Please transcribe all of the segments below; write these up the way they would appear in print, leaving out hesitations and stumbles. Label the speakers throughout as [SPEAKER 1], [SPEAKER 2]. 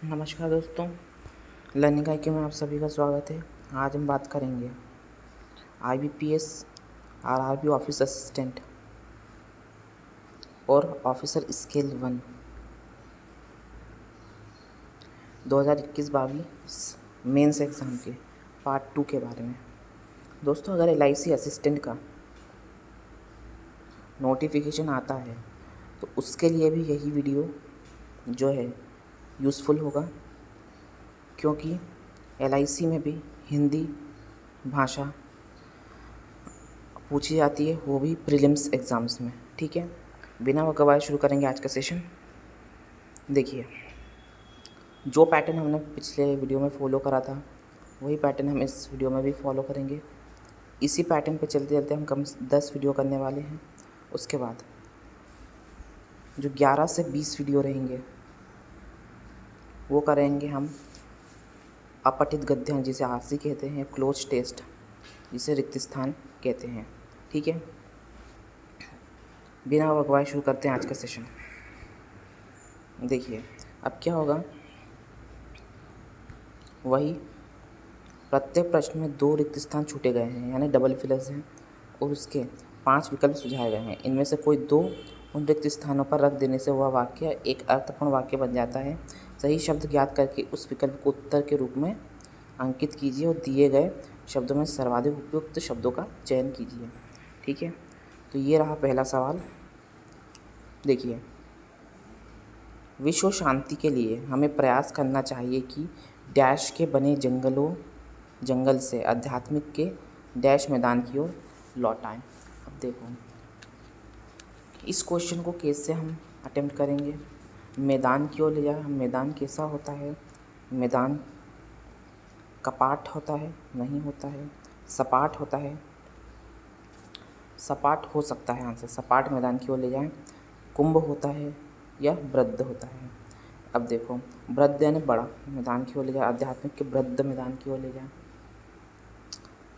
[SPEAKER 1] नमस्कार दोस्तों, learning IQ में आप सभी का स्वागत है। आज हम बात करेंगे IBPS RRB ऑफिस असिस्टेंट और ऑफिसर स्केल 1 2021-22 मेंस एग्ज़ाम के पार्ट 2 के बारे में। दोस्तों, अगर LIC असिस्टेंट का नोटिफिकेशन आता है तो उसके लिए भी यही वीडियो जो है यूज़फुल होगा, क्योंकि LIC में भी हिंदी भाषा पूछी जाती है, वो भी प्रीलिम्स एग्ज़ाम्स में। ठीक है, बिना वकवाए शुरू करेंगे आज का सेशन। देखिए, जो पैटर्न हमने पिछले वीडियो में फॉलो करा था वही पैटर्न हम इस वीडियो में भी फॉलो करेंगे। इसी पैटर्न पे चलते चलते हम कम 10 वीडियो करने वाले हैं। उसके बाद जो 11 से 20 वीडियो रहेंगे वो करेंगे हम अपठित गद्यांश, जिसे RC कहते हैं, क्लोज टेस्ट जिसे रिक्त स्थान कहते हैं। ठीक है, बिना वकवाए शुरू करते हैं आज का सेशन। देखिए, अब क्या होगा, वही प्रत्येक प्रश्न में 2 रिक्त स्थान छूटे गए हैं, यानी डबल फिलर्स हैं, और उसके 5 विकल्प सुझाए गए हैं। इनमें से कोई 2 उन रिक्त स्थानों पर रख देने से वह वाक्य एक अर्थपूर्ण वाक्य बन जाता है। सही शब्द ज्ञात करके उस विकल्प को उत्तर के रूप में अंकित कीजिए और दिए गए शब्दों में सर्वाधिक उपयुक्त शब्दों का चयन कीजिए। ठीक है, तो ये रहा पहला सवाल। देखिए, विश्व शांति के लिए हमें प्रयास करना चाहिए कि डैश के बने जंगल से आध्यात्मिक के डैश मैदान की ओर लौट आएं। अब देखो, इस क्वेश्चन को कैसे हम अटेम्प्ट करेंगे। मैदान की ओर ले जाए, हम मैदान कैसा होता है? मैदान कपाट होता है? नहीं होता है। सपाट होता है? सपाट हो सकता है आंसर। सपाट मैदान की ओर ले जाएं। कुंभ होता है या वृद्ध होता है? अब देखो, वृद्ध यानी बड़ा मैदान की ओर ले जाए, आध्यात्मिक के वृद्ध मैदान की ओर ले जाए।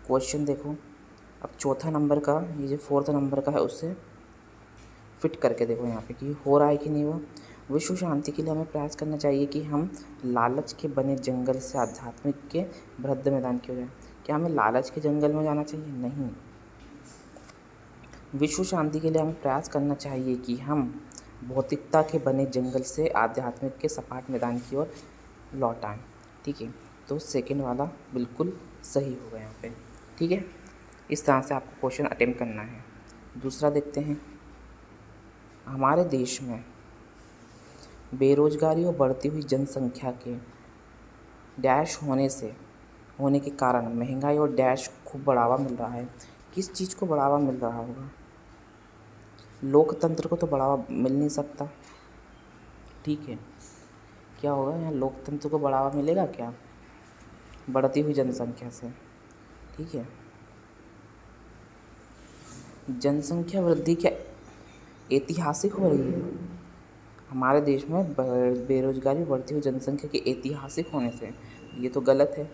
[SPEAKER 1] क्वेश्चन देखो, अब चौथा नंबर का, ये जो 4th नंबर का है, उससे फिट करके देखो यहाँ पे कि हो रहा है कि नहीं। वो विश्व शांति के लिए हमें प्रयास करना चाहिए कि हम लालच के बने जंगल से आध्यात्मिक के वृद्ध मैदान की ओर जाएं। क्या हमें लालच के जंगल में जाना चाहिए? नहीं। विश्व शांति के लिए हमें प्रयास करना चाहिए कि हम भौतिकता के बने जंगल से आध्यात्मिक के सपाट मैदान की ओर लौट आएँ। ठीक है, तो सेकंड वाला बिल्कुल सही होगा यहाँ पे। ठीक है, इस तरह से आपको क्वेश्चन अटेम्प्ट करना है। दूसरा देखते हैं, हमारे देश में बेरोजगारी और बढ़ती हुई जनसंख्या के डैश होने के कारण महंगाई और डैश को खूब बढ़ावा मिल रहा है। किस चीज़ को बढ़ावा मिल रहा होगा? लोकतंत्र को तो बढ़ावा मिल नहीं सकता। ठीक है, क्या होगा यहाँ? लोकतंत्र को बढ़ावा मिलेगा क्या? बढ़ती हुई जनसंख्या से। ठीक है, जनसंख्या वृद्धि क्या ऐतिहासिक हो रही है? हमारे देश में बेरोजगारी बढ़ती हुई जनसंख्या के ऐतिहासिक होने से, ये तो गलत है।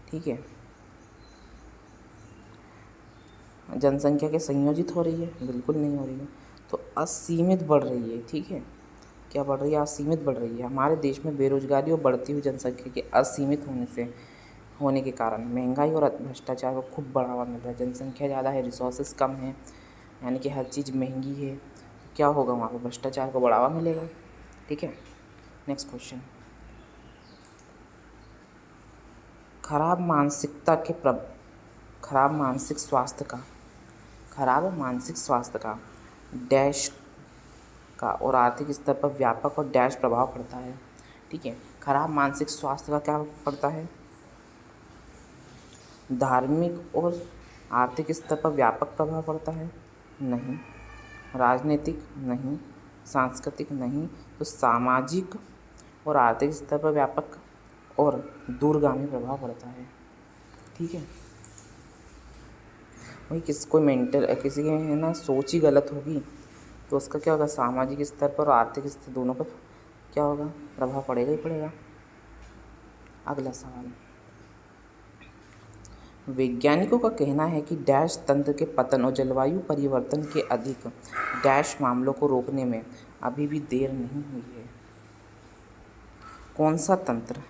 [SPEAKER 1] ठीक है, जनसंख्या के संयोजित हो रही है? बिल्कुल नहीं हो रही है। तो असीमित बढ़ रही है। ठीक है, क्या बढ़ रही है? असीमित बढ़ रही है। हमारे देश में बेरोजगारी और बढ़ती हुई जनसंख्या के असीमित होने के कारण महंगाई और भ्रष्टाचार को खूब बढ़ावा मिल रहा है। जनसंख्या ज़्यादा है, रिसोर्सेज कम है, यानी कि हर चीज़ महंगी है। क्या होगा वहाँ पर? भ्रष्टाचार को बढ़ावा मिलेगा। ठीक है, नेक्स्ट क्वेश्चन, खराब मानसिक स्वास्थ्य का डैश का और आर्थिक स्तर पर व्यापक और डैश प्रभाव पड़ता है। ठीक है, खराब मानसिक स्वास्थ्य का क्या पड़ता है? धार्मिक और आर्थिक स्तर पर व्यापक प्रभाव पड़ता है? नहीं। राजनीतिक? नहीं। सांस्कृतिक? नहीं। तो सामाजिक और आर्थिक स्तर पर व्यापक और दूरगामी प्रभाव पड़ता है। ठीक है, वही किसी के है ना सोच ही गलत होगी तो उसका क्या होगा? सामाजिक स्तर पर और आर्थिक स्तर दोनों पर क्या होगा? प्रभाव पड़ेगा ही पड़ेगा। अगला सवाल, वैज्ञानिकों का कहना है कि डैश तंत्र के पतन और जलवायु परिवर्तन के अधिक डैश मामलों को रोकने में अभी भी देर नहीं हुई है। कौन सा तंत्र?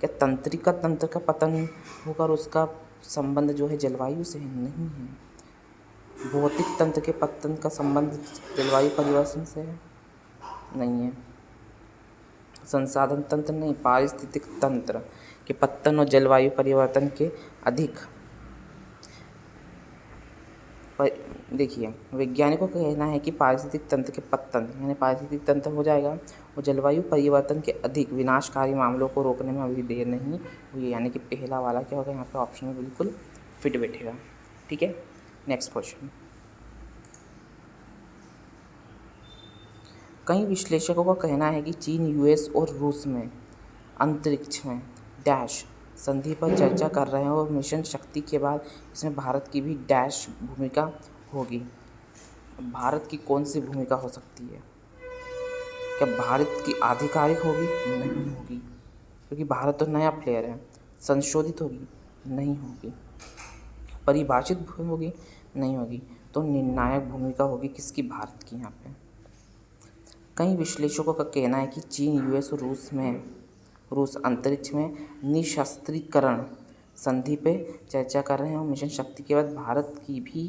[SPEAKER 1] क्या तंत्रिका तंत्र का पतन होकर उसका संबंध जो है जलवायु से है? नहीं है। भौतिक तंत्र के पतन का संबंध जलवायु परिवर्तन से है? नहीं है। संसाधन तंत्र नहीं, पारिस्थितिक तंत्र के पतन और जलवायु परिवर्तन के अधिक। देखिए, वैज्ञानिकों का कहना है कि पारिस्थितिक तंत्र के पतन यानी पारिस्थितिक तंत्र हो जाएगा और जलवायु परिवर्तन के अधिक विनाशकारी मामलों को रोकने में अभी देर नहीं हुई, यानी कि पहला वाला क्या होगा यहाँ पे ऑप्शन में बिल्कुल फिट बैठेगा। ठीक है, नेक्स्ट क्वेश्चन। कई विश्लेषकों का कहना है कि चीन, यूएस और रूस में अंतरिक्ष में डैश संधि पर चर्चा कर रहे हैं और मिशन शक्ति के बाद इसमें भारत की भी डैश भूमिका होगी। भारत की कौन सी भूमिका हो सकती है? क्या भारत की आधिकारिक होगी? नहीं होगी, क्योंकि भारत तो नया प्लेयर है। संशोधित होगी? नहीं होगी। परिभाषित होगी? नहीं होगी। तो निर्णायक भूमिका होगी किसकी? भारत की। यहाँ पे कई विश्लेषकों का कहना है कि चीन, यूएस और रूस अंतरिक्ष में निशस्त्रीकरण संधि पे चर्चा कर रहे हैं और मिशन शक्ति के बाद भारत की भी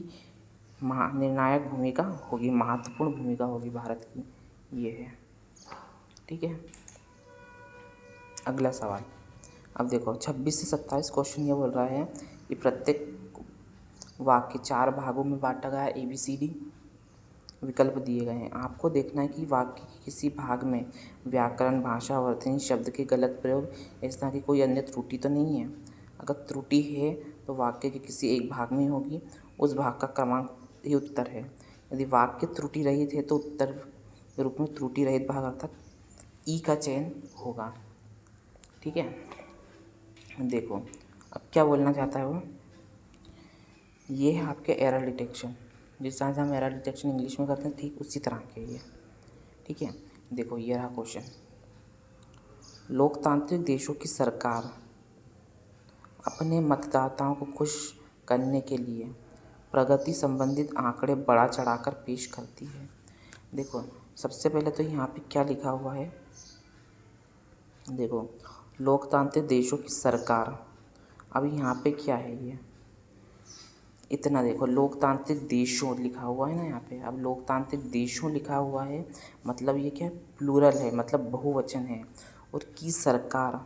[SPEAKER 1] निर्णायक भूमिका होगी, महत्वपूर्ण भूमिका होगी भारत की। ये है। ठीक है, अगला सवाल। अब देखो 26 से 27 क्वेश्चन ये बोल रहा है कि प्रत्येक वाक्य 4 भागों में बांटा गया है। ABCD विकल्प दिए गए हैं। आपको देखना है कि वाक्य के किसी भाग में व्याकरण, भाषा, वर्तनी, शब्द के गलत प्रयोग, इस तरह की कोई अन्य त्रुटि तो नहीं है। अगर त्रुटि है तो वाक्य के किसी एक भाग में होगी, उस भाग का क्रमांक ही उत्तर है। यदि वाक्य त्रुटि रहित है तो उत्तर के रूप में त्रुटि रहित भाग अर्थात ई का चयन होगा। ठीक है, देखो अब क्या बोलना चाहता है वो। ये है आपके एरर डिटेक्शन, जिस तरह से हम एरर डिटेक्शन इंग्लिश में करते हैं ठीक उसी तरह के ये। ठीक है, देखो ये रहा क्वेश्चन। लोकतांत्रिक देशों की सरकार अपने मतदाताओं को खुश करने के लिए प्रगति संबंधित आंकड़े बढ़ा चढ़ाकर पेश करती है। देखो सबसे पहले तो यहाँ पे क्या लिखा हुआ है, देखो लोकतांत्रिक देशों की सरकार। अब यहाँ पे क्या है ये इतना, देखो लोकतांत्रिक देशों लिखा हुआ है ना यहाँ पे। अब लोकतांत्रिक देशों लिखा हुआ है मतलब ये क्या है, प्लूरल है, मतलब बहुवचन है। और की सरकार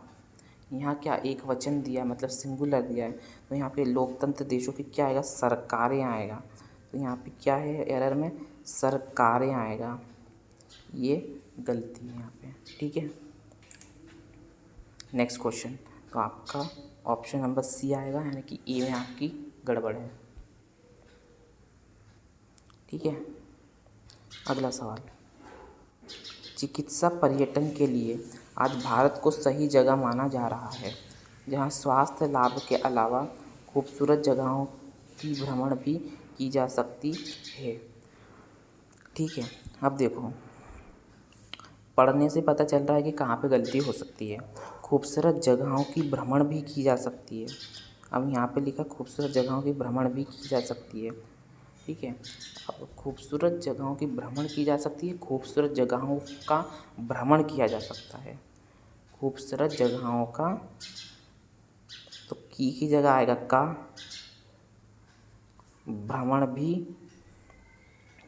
[SPEAKER 1] यहाँ क्या एक वचन दिया मतलब सिंगुलर दिया है, तो यहाँ पे लोकतंत्र देशों की क्या आएगा, सरकारें आएगा। तो यहाँ पे क्या है एरर में, सरकारें आएगा, ये गलती है यहाँ पे। ठीक है, नेक्स्ट क्वेश्चन। तो आपका ऑप्शन नंबर सी आएगा, यानी कि ए में आपकी गड़बड़ है। ठीक है, अगला सवाल। चिकित्सा पर्यटन के लिए आज भारत को सही जगह माना जा रहा है, जहां स्वास्थ्य लाभ के अलावा खूबसूरत जगहों की भ्रमण भी की जा सकती है। ठीक है, अब देखो पढ़ने से पता चल रहा है कि कहाँ पे गलती हो सकती है। खूबसूरत जगहों की भ्रमण भी की जा सकती है। अब यहाँ पे लिखा खूबसूरत जगहों की भ्रमण भी की जा सकती है। ठीक है, अब खूबसूरत जगहों की भ्रमण की जा सकती है, खूबसूरत जगहों का भ्रमण किया जा सकता है। खूबसूरत जगहों का तो की जगह आएगा का, भ्रमण भी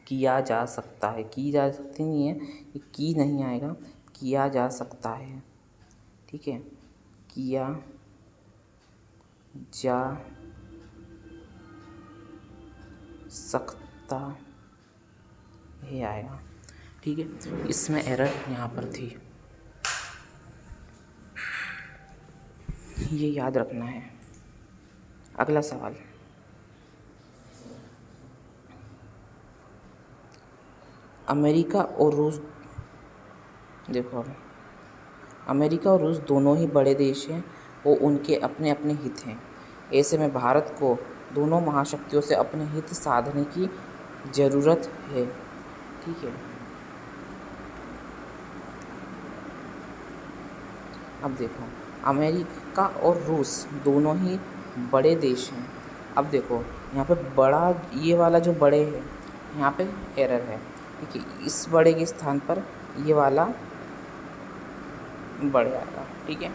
[SPEAKER 1] किया जा सकता है। की जा सकती नहीं है, ये की नहीं आएगा, किया जा सकता है। ठीक है, किया जा सकता है आएगा। ठीक है, इसमें एरर यहाँ पर थी, ये याद रखना है। अगला सवाल। अमेरिका और रूस, देखो अब अमेरिका और रूस दोनों ही बड़े देश हैं और उनके अपने अपने हित हैं। ऐसे में भारत को दोनों महाशक्तियों से अपने हित साधने की ज़रूरत है। ठीक है, अब देखो अमेरिका और रूस दोनों ही बड़े देश हैं। अब देखो यहाँ पे बड़ा, ये वाला जो बड़े है यहाँ पे एरर है। ठीक है, इस बड़े के स्थान पर ये वाला बढ़ जाएगा। ठीक है,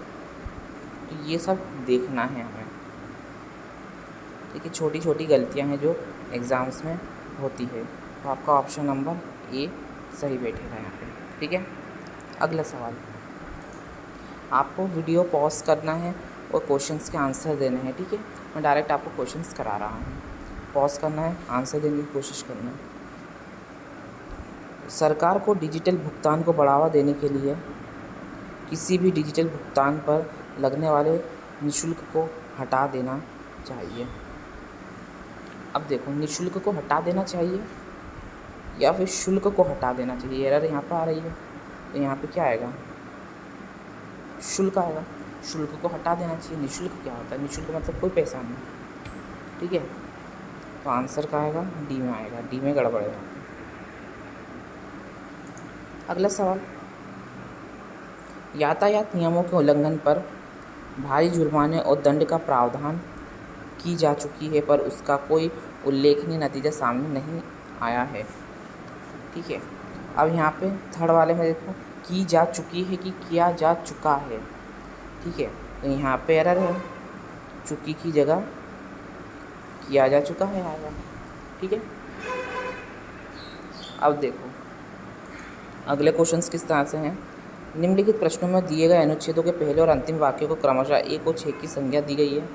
[SPEAKER 1] तो ये सब देखना है हमें। ठीक है, छोटी छोटी गलतियां हैं जो एग्ज़ाम्स में होती है। तो आपका ऑप्शन नंबर ए सही बैठेगा यहाँ पे। ठीक है, अगला सवाल, आपको वीडियो पॉज करना है और क्वेश्चंस के आंसर देने हैं। ठीक है, मैं डायरेक्ट आपको क्वेश्चंस करा रहा हूँ, पॉज करना है, आंसर देने की कोशिश करना है। सरकार को डिजिटल भुगतान को बढ़ावा देने के लिए किसी भी डिजिटल भुगतान पर लगने वाले निःशुल्क को हटा देना चाहिए। अब देखो, निःशुल्क को हटा देना चाहिए या फिर शुल्क को हटा देना चाहिए। एरर यहाँ पर आ रही है, तो यहाँ पे क्या आएगा, शुल्क आएगा। शुल्क को हटा देना चाहिए। निःशुल्क क्या होता है, निःशुल्क मतलब कोई पैसा नहीं। ठीक है, तो आंसर क्या आएगा, डी में आएगा। डी में गड़बड़ है। अगला सवाल, यातायात नियमों के उल्लंघन पर भारी जुर्माने और दंड का प्रावधान की जा चुकी है, पर उसका कोई उल्लेखनीय नतीजा सामने नहीं आया है। ठीक है, अब यहाँ पे थर्ड वाले में देखो, की जा चुकी है कि किया जा चुका है। ठीक है, तो यहाँ पे एरर है, चुकी की जगह किया जा चुका है आएगा। ठीक है, अब देखो अगले क्वेश्चंस किस तरह से हैं। निम्नलिखित प्रश्नों में दिए गए अनुच्छेदों के पहले और अंतिम वाक्यों को क्रमशः 1 और 6 की संज्ञा दी गई है।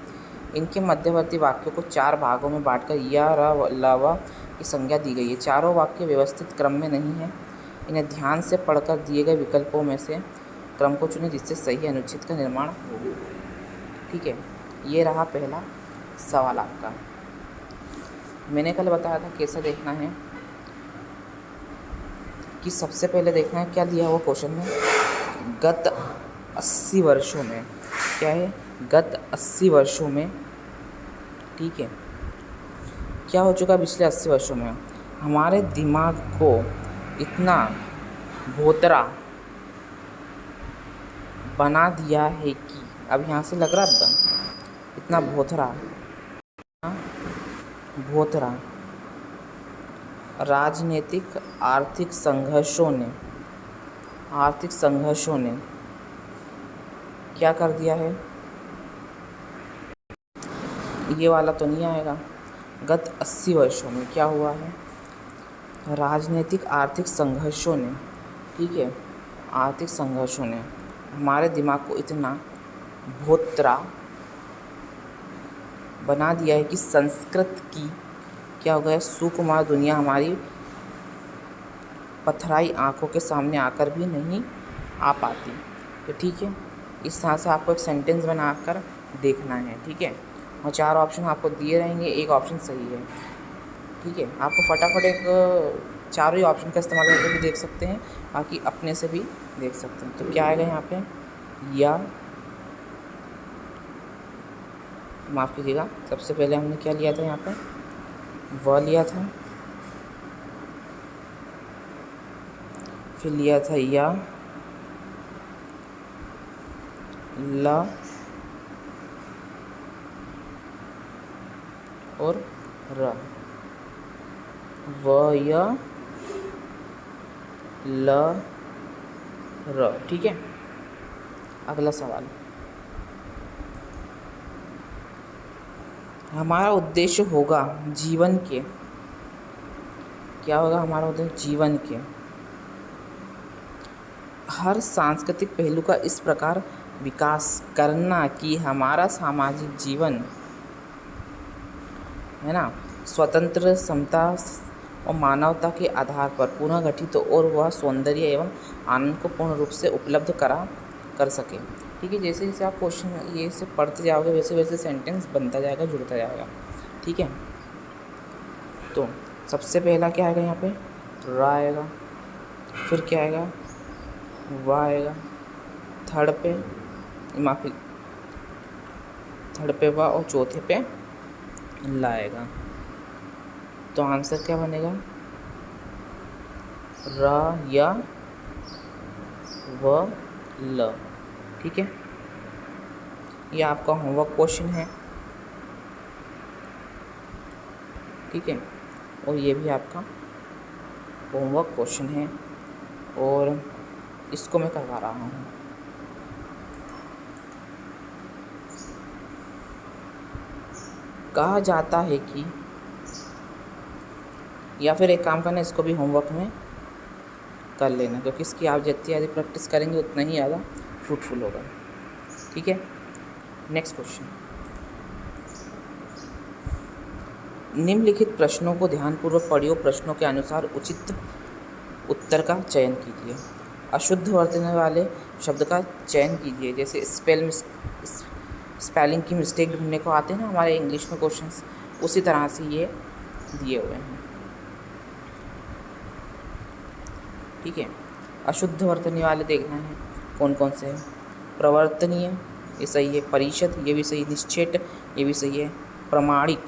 [SPEAKER 1] इनके मध्यवर्ती वाक्यों को 4 भागों में बांटकर या र ल व की संज्ञा दी गई है। चारों वाक्य व्यवस्थित क्रम में नहीं हैं। इन्हें ध्यान से पढ़कर दिए गए विकल्पों में से क्रम को चुनें जिससे सही अनुच्छेद का निर्माण हो। ठीक है, ये रहा पहला सवाल आपका। मैंने कल बताया था कैसे देखना है, कि सबसे पहले देखना है क्या दिया हुआ क्वेश्चन में, गत 80 वर्षों में। क्या है, गत 80 वर्षों में। ठीक है, क्या हो चुका पिछले 80 वर्षों में, हमारे दिमाग को इतना भोतरा बना दिया है कि, अब यहाँ से लग रहा है इतना भोतरा राजनीतिक आर्थिक संघर्षों ने क्या कर दिया है, ये वाला तो नहीं आएगा। गत 80 वर्षों में क्या हुआ है, राजनीतिक आर्थिक संघर्षों ने, ठीक है, आर्थिक संघर्षों ने हमारे दिमाग को इतना भोतरा बना दिया है कि संस्कृत की क्या हो गया, सुकुमार दुनिया हमारी पथराई आंखों के सामने आकर भी नहीं आ पाती। तो ठीक है, इस तरह से आपको एक सेंटेंस बनाकर देखना है। ठीक है, और 4 ऑप्शन आपको दिए रहेंगे, एक ऑप्शन सही है। ठीक है, आपको फटाफट एक चारों ही ऑप्शन का इस्तेमाल करके भी देख सकते हैं, बाकी अपने से भी देख सकते हैं। तो क्या आएगा यहाँ पे, या माफ़ कीजिएगा, सबसे पहले हमने क्या लिया था यहाँ पे, व लिया था, फिर लिया था या, ला और र, व या ल र। ठीक है, अगला सवाल, हमारा उद्देश्य होगा जीवन के, क्या होगा हमारा उद्देश्य, जीवन के हर सांस्कृतिक पहलू का इस प्रकार विकास करना कि हमारा सामाजिक जीवन, है ना, स्वतंत्र, समता और मानवता के आधार पर पुनः गठित और वह सौंदर्य एवं आनंद को पूर्ण रूप से उपलब्ध कर सके। ठीक है, जैसे जैसे आप क्वेश्चन ये से पढ़ते जाओगे वैसे वैसे सेंटेंस बनता जाएगा, जुड़ता जाएगा। ठीक है, तो सबसे पहला क्या आएगा यहाँ पे, र आएगा, फिर क्या आएगा, वाह आएगा, थर्ड पे वाह और चौथे पे ला आएगा। तो आंसर क्या बनेगा, र या व ल। ठीक है, ये आपका होमवर्क क्वेश्चन है। ठीक है, और ये भी आपका होमवर्क क्वेश्चन है और इसको मैं करवा रहा हूँ। कहा जाता है कि, या फिर एक काम करना, इसको भी होमवर्क में कर लेना, क्योंकि इसकी आप जितनी ज़्यादा प्रैक्टिस करेंगे उतना ही ज़्यादा फ्रूटफुल होगा। ठीक है, नेक्स्ट क्वेश्चन। निम्नलिखित प्रश्नों को ध्यानपूर्वक पढ़िए, प्रश्नों के अनुसार उचित उत्तर का चयन कीजिए। अशुद्ध वर्तने वाले शब्द का चयन कीजिए, जैसे स्पेलिंग की मिस्टेक ढूंढने को आते हैं ना हमारे इंग्लिश में क्वेश्चंस, उसी तरह से ये दिए हुए हैं। ठीक है, अशुद्ध वर्तनी वाले देखना है कौन कौन से हैं। प्रवर्तनीय, ये सही है। परिषद, ये भी सही। निश्चेट, ये भी सही है। प्रामाणिक,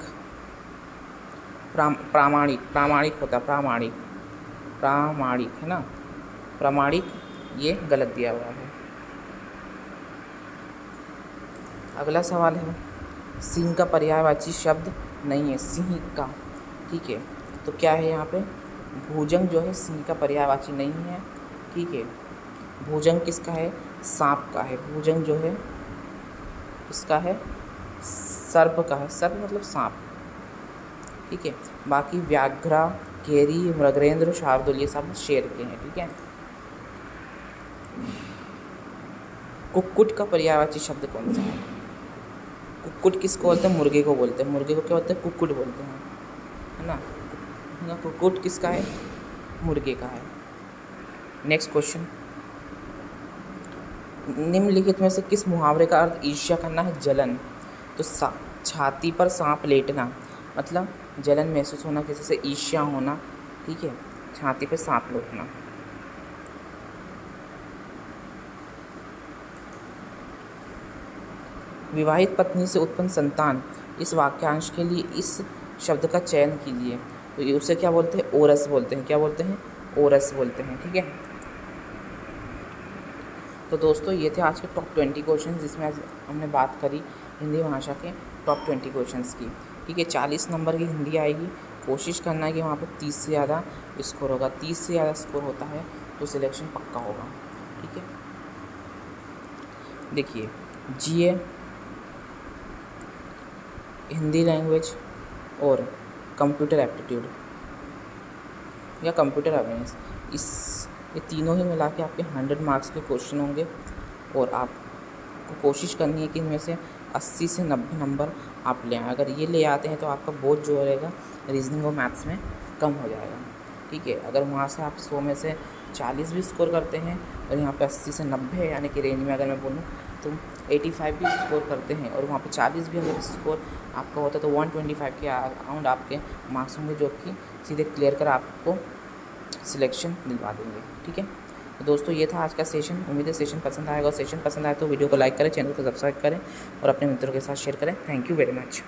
[SPEAKER 1] प्रामाणिक होता है, प्रामाणिक है ना, प्रामाणिक ये गलत दिया हुआ है। अगला सवाल है, सिंह का पर्यायवाची शब्द नहीं है, सिंह का। ठीक है, तो क्या है यहाँ पे, भुजंग जो है सिंह का पर्यायवाची नहीं है। ठीक है, भुजंग किसका है, सांप का है। भुजंग जो है किसका है, सर्प का है। सर्प मतलब सांप। ठीक है, बाकी व्याघ्रा, केरी, मृगेंद्र, शार्दुल ये सब शेर के हैं। ठीक है, कुक्कुट का पर्यायवाची शब्द कौन सा है। कुक्कुट किसको बोलते हैं, मुर्गे को बोलते हैं। मुर्गे को क्या बोलते हैं, कुक्कुट बोलते हैं, है ना। कुक्कुट किसका है, मुर्गे का है। नेक्स्ट क्वेश्चन, निम्नलिखित में से किस मुहावरे का अर्थ ईर्ष्या करना है, जलन। तो छाती पर सांप लेटना मतलब जलन महसूस होना, किसी से ईर्ष्या होना। ठीक है, छाती पर सांप लेटना। विवाहित पत्नी से उत्पन्न संतान, इस वाक्यांश के लिए इस शब्द का चयन कीजिए। तो ये उसे क्या बोलते हैं, ओरस बोलते हैं। क्या बोलते हैं, ओरस बोलते हैं। ठीक है, तो दोस्तों ये थे आज के टॉप 20 क्वेश्चन, जिसमें आज हमने बात करी हिंदी भाषा के टॉप 20 क्वेश्चंस की। ठीक है, 40 नंबर की हिंदी आएगी। कोशिश करना है कि वहाँ पर 30 से ज़्यादा स्कोर होगा। 30 से ज़्यादा स्कोर होता है तो सिलेक्शन पक्का होगा। ठीक है, देखिए, जीए, हिंदी लैंग्वेज और कंप्यूटर एप्टीट्यूड या कंप्यूटर अवेयरनेस, ये तीनों ही मिला के आपके 100 मार्क्स के क्वेश्चन होंगे। और आपको कोशिश करनी है कि इनमें से 80 से 90 नंबर आप ले आएँ। अगर ये ले आते हैं तो आपका बोझ जो रहेगा रीजनिंग और मैथ्स में कम हो जाएगा। ठीक है, अगर वहाँ से आप 100 में से 40 भी स्कोर करते हैं और यहाँ पे 80 से 90 यानी कि रेंज में अगर मैं बोलूँ तो 85 भी स्कोर करते हैं और वहाँ पे 40 भी अगर स्कोर आपका होता है तो 125 के अराउंड आपके मार्क्स होंगे, जो कि सीधे क्लियर कर आपको सिलेक्शन दिलवा देंगे। ठीक है, तो दोस्तों ये था आज का सेशन। उम्मीद है सेशन पसंद आएगा, और सेशन पसंद आए तो वीडियो को लाइक करें, चैनल को सब्सक्राइब करें और अपने मित्रों के साथ शेयर करें। Thank you very much.